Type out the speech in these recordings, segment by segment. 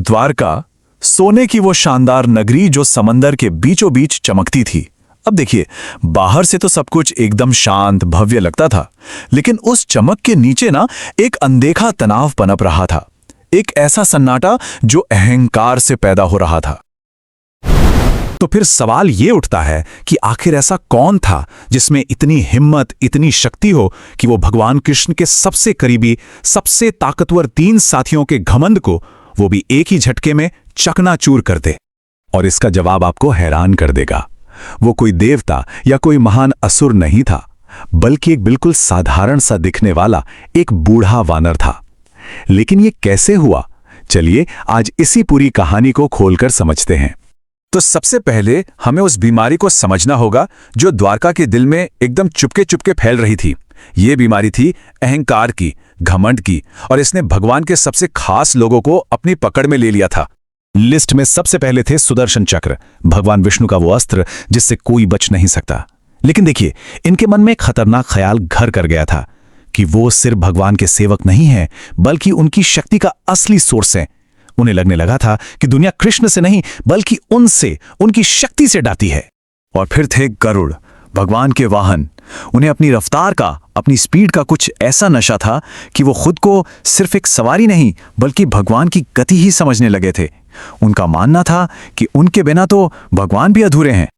द्वारका, सोने की वो शानदार नगरी जो समंदर के बीचों बीच चमकती थी। अब देखिए, बाहर से तो सब कुछ एकदम शांत भव्य लगता था, लेकिन उस चमक के नीचे ना एक अनदेखा तनाव पनप रहा था। एक ऐसा सन्नाटा जो अहंकार से पैदा हो रहा था। तो फिर सवाल ये उठता है कि आखिर ऐसा कौन था जिसमें इतनी हिम्मत, इतनी शक्ति हो कि वो भगवान कृष्ण के सबसे करीबी, सबसे ताकतवर 3 साथियों के घमंड को वो भी एक ही झटके में चकनाचूर कर दे। और इसका जवाब आपको हैरान कर देगा। वो कोई देवता या कोई महान असुर नहीं था, बल्कि एक बिल्कुल साधारण सा दिखने वाला एक बूढ़ा वानर था। लेकिन ये कैसे हुआ? चलिए आज इसी पूरी कहानी को खोलकर समझते हैं। तो सबसे पहले हमें उस बीमारी को समझना होगा जो द्वारका के दिल में एकदम चुपके चुपके फैल रही थी। ये बीमारी थी अहंकार की, घमंड की, और इसने भगवान के सबसे खास लोगों को अपनी पकड़ में ले लिया था। लिस्ट में सबसे पहले थे सुदर्शन चक्र, भगवान विष्णु का वो अस्त्र जिससे कोई बच नहीं सकता। लेकिन देखिए, इनके मन में एक खतरनाक ख्याल घर कर गया था कि वो सिर्फ भगवान के सेवक नहीं हैं, बल्कि उनकी शक्ति का असली सोर्स हैं। उन्हें लगने लगा था कि दुनिया कृष्ण से नहीं बल्कि उनसे, उनकी शक्ति से डरती है। और फिर थे गरुड़, भगवान के वाहन। उन्हें अपनी रफ्तार का, अपनी स्पीड का कुछ ऐसा नशा था कि वो खुद को सिर्फ एक सवारी नहीं बल्कि भगवान की गति ही समझने लगे थे। उनका मानना था कि उनके बिना तो भगवान भी अधूरे हैं।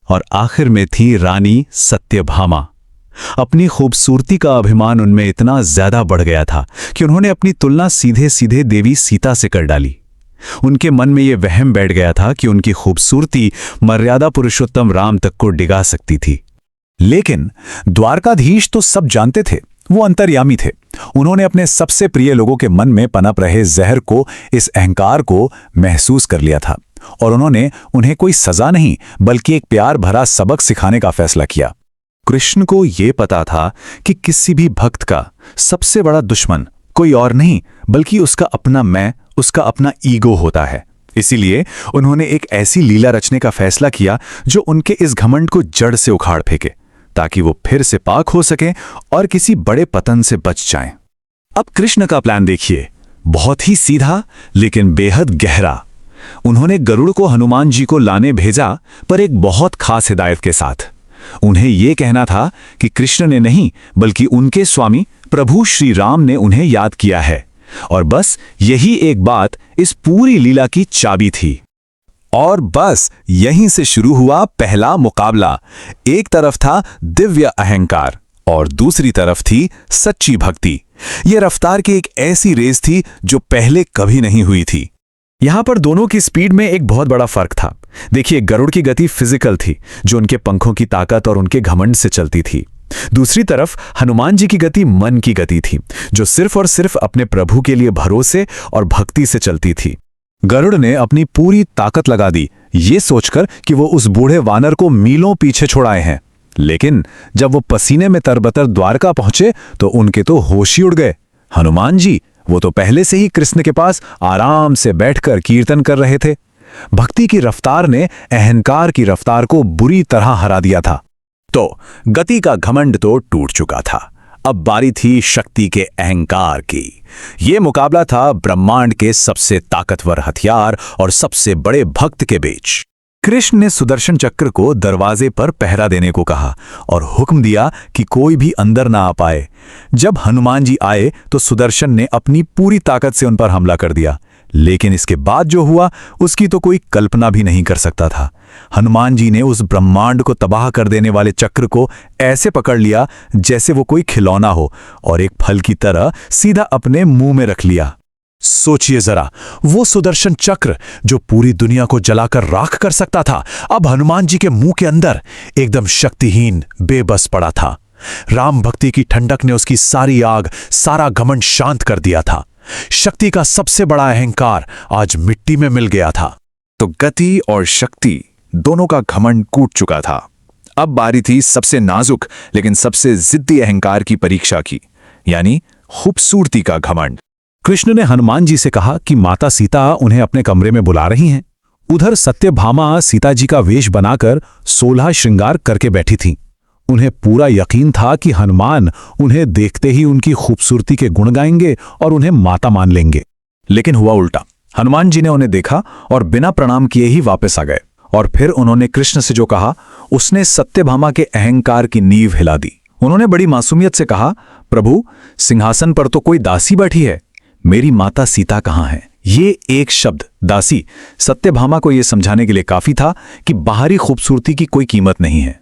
और आखिर में थी रानी सत्यभामा। अपनी खूबसूरती का अभिमान उनमें इतना ज्यादा बढ़ गया था कि उन्होंने अपनी तुलना सीधे सीधे देवी सीता से कर डाली। उनके मन में यह वहम बैठ गया था कि उनकी खूबसूरती मर्यादा पुरुषोत्तम राम तक को डिगा सकती थी। लेकिन द्वारकाधीश तो सब जानते थे, वो अंतर्यामी थे। उन्होंने अपने सबसे प्रिय लोगों के मन में पनप रहे जहर को, इस अहंकार को महसूस कर लिया था। और उन्होंने उन्हें कोई सजा नहीं बल्कि एक प्यार भरा सबक सिखाने का फैसला किया। कृष्ण को यह पता था कि किसी भी भक्त का सबसे बड़ा दुश्मन कोई और नहीं बल्कि उसका अपना मैं, उसका अपना ईगो होता है। इसीलिए उन्होंने एक ऐसी लीला रचने का फैसला किया जो उनके इस घमंड को जड़ से उखाड़ फेंके, ताकि वो फिर से पाक हो सकें और किसी बड़े पतन से बच जाएं। अब कृष्ण का प्लान देखिए, बहुत ही सीधा लेकिन बेहद गहरा। उन्होंने गरुड़ को हनुमान जी को लाने भेजा, पर एक बहुत खास हिदायत के साथ। उन्हें यह कहना था कि कृष्ण ने नहीं बल्कि उनके स्वामी प्रभु श्री राम ने उन्हें याद किया है। और बस यही एक बात इस पूरी लीला की चाबी थी। और बस यहीं से शुरू हुआ पहला मुकाबला। एक तरफ था दिव्य अहंकार और दूसरी तरफ थी सच्ची भक्ति। यह रफ्तार की एक ऐसी रेस थी जो पहले कभी नहीं हुई थी। यहां पर दोनों की स्पीड में एक बहुत बड़ा फर्क था। देखिए, गरुड़ की गति फिजिकल थी, जो उनके पंखों की ताकत और उनके घमंड से चलती थी। दूसरी तरफ हनुमान जी की गति मन की गति थी, जो सिर्फ और सिर्फ अपने प्रभु के लिए भरोसे और भक्ति से चलती थी। गरुड़ ने अपनी पूरी ताकत लगा दी, ये सोचकर कि वो उस बूढ़े वानर को मीलों पीछे छोड़ाए हैं। लेकिन जब वो पसीने में तरबतर द्वारका पहुंचे तो उनके तो होश ही उड़ गए। हनुमान जी, वो तो पहले से ही कृष्ण के पास आराम से बैठकर कीर्तन कर रहे थे। भक्ति की रफ्तार ने अहंकार की रफ्तार को बुरी तरह हरा दिया था। तो गति का घमंड तो टूट चुका था। अब बारी थी शक्ति के अहंकार की। यह मुकाबला था ब्रह्मांड के सबसे ताकतवर हथियार और सबसे बड़े भक्त के बीच। कृष्ण ने सुदर्शन चक्र को दरवाजे पर पहरा देने को कहा और हुक्म दिया कि कोई भी अंदर ना आ पाए। जब हनुमान जी आए तो सुदर्शन ने अपनी पूरी ताकत से उन पर हमला कर दिया। लेकिन इसके बाद जो हुआ उसकी तो कोई कल्पना भी नहीं कर सकता था। हनुमान जी ने उस ब्रह्मांड को तबाह कर देने वाले चक्र को ऐसे पकड़ लिया जैसे वो कोई खिलौना हो और एक फल की तरह सीधा अपने मुंह में रख लिया। सोचिए जरा, वो सुदर्शन चक्र जो पूरी दुनिया को जलाकर राख कर सकता था, अब हनुमान जी के मुंह के अंदर एकदम शक्तिहीन, बेबस पड़ा था। राम भक्ति की ठंडक ने उसकी सारी आग, सारा घमंड शांत कर दिया था। शक्ति का सबसे बड़ा अहंकार आज मिट्टी में मिल गया था। तो गति और शक्ति दोनों का घमंड कूट चुका था। अब बारी थी सबसे नाजुक लेकिन सबसे जिद्दी अहंकार की परीक्षा की, यानी खूबसूरती का घमंड। कृष्ण ने हनुमान जी से कहा कि माता सीता उन्हें अपने कमरे में बुला रही हैं। उधर सत्यभामा सीता जी का वेश बनाकर 16 श्रृंगार करके बैठी थीं। उन्हें पूरा यकीन था कि हनुमान उन्हें देखते ही उनकी खूबसूरती के गुण गाएंगे और उन्हें माता मान लेंगे। लेकिन हुआ उल्टा। हनुमान जी ने उन्हें देखा और बिना प्रणाम किए ही वापस आ गए। और फिर उन्होंने कृष्ण से जो कहा, उसने सत्यभामा के अहंकार की नींव हिला दी। उन्होंने बड़ी मासूमियत से कहा, प्रभु, सिंहासन पर तो कोई दासी बैठी है, मेरी माता सीता कहाँ है? ये एक शब्द दासी सत्यभामा को यह समझाने के लिए काफी था कि बाहरी खूबसूरती की कोई कीमत नहीं है।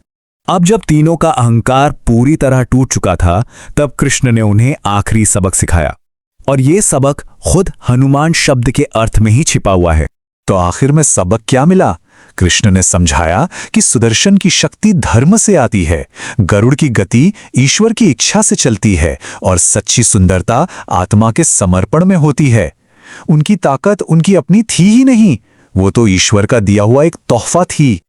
अब जब तीनों का अहंकार पूरी तरह टूट चुका था, तब कृष्ण ने उन्हें आखिरी सबक सिखाया, और ये सबक खुद हनुमान शब्द के अर्थ में ही छिपा हुआ है। तो आखिर में सबक क्या मिला? कृष्ण ने समझाया कि सुदर्शन की शक्ति धर्म से आती है, गरुड़ की गति ईश्वर की इच्छा से चलती है, और सच्ची सुंदरता आत्मा के समर्पण में होती है। उनकी ताकत उनकी अपनी थी ही नहीं, वो तो ईश्वर का दिया हुआ एक तोहफा थी।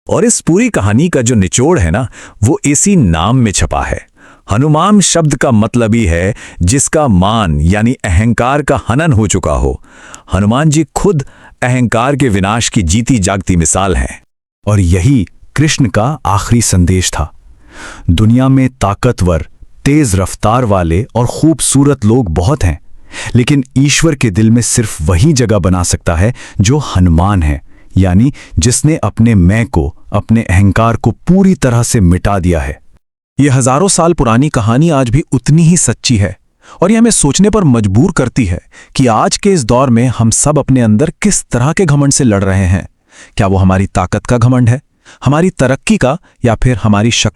और इस पूरी कहानी का जो निचोड़ है ना, वो इसी नाम में छपा है। हनुमान शब्द का मतलब ही है जिसका मान यानी अहंकार का हनन हो चुका हो। हनुमान जी खुद अहंकार के विनाश की जीती जागती मिसाल हैं। और यही कृष्ण का आखिरी संदेश था। दुनिया में ताकतवर, तेज रफ्तार वाले और खूबसूरत लोग बहुत हैं, लेकिन ईश्वर के दिल में सिर्फ वही जगह बना सकता है जो हनुमान है, यानी जिसने अपने मैं को, अपने अहंकार को पूरी तरह से मिटा दिया है। यह हजारों साल पुरानी कहानी आज भी उतनी ही सच्ची है, और यह हमें सोचने पर मजबूर करती है कि आज के इस दौर में हम सब अपने अंदर किस तरह के घमंड से लड़ रहे हैं। क्या वो हमारी ताकत का घमंड है, हमारी तरक्की का, या फिर हमारी शक्ल